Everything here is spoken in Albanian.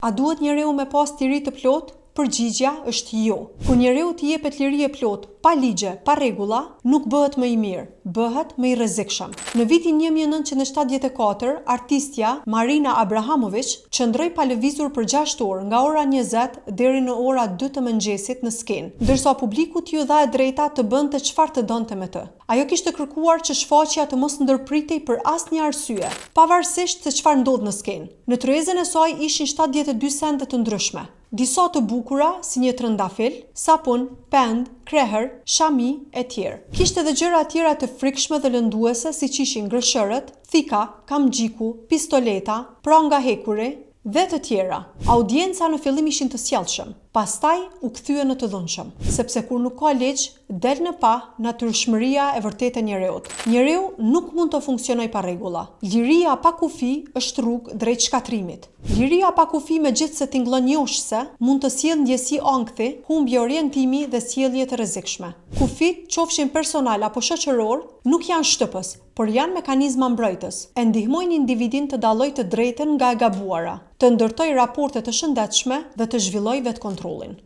A duhet njeriu me pas liri të plot? Përgjigjja është jo. Kur njeriu t'i jepet liri e plot, pa ligje, pa rregulla, nuk bëhet më i mirë, bëhet më i rrezikshëm. Në vitin 1974, artistja Marina Abrahamović qëndroi pa lëvizur për 6 orë, nga ora 20 deri në ora 2 të mëngjesit në skenë, ndërsa publiku t'i dha e drejta të bënte çfarë të donte me të. Ajo kishte kërkuar që shfaqja të mos ndërpritej për asnjë arsye, pavarësisht se çfarë ndodh në skenë. Në tryezën e saj ishin 72 sende të ndryshme. Disa të bukura si një trëndafil, sapun, pend, kreher, shami e tjerë. Kishte edhe gjëra tjera të frikshme dhe lënduese, siç ishin gërshërët, thika, kamxhiku, pistoleta, pranga hekuri dhe të tjera. Audienca në fillim ishin të sjellshëm, pastaj u kthye në të dhunshëm, sepse kur nuk ka ligj, del në pa natyrshmëria e vërtetë e njeriut. Njeriu nuk mund të funksionojë pa rregulla. Liria pa kufi është rrugë drejt shkatrimit. Liria pa kufi, megjithse tingëllon njohshse, mund të sjellë ndjesi ankthi, humbje orientimi dhe sjellje të rrezikshme. Kufit, qofshin personal apo shoqëror, nuk janë shtëpës, por janë mekanizma mbrojtës. E ndihmojnë individin të dallojë të drejtën nga e gabuara, të ndërtojë raporte të shëndetshme dhe të zhvillojë vetkontrollin.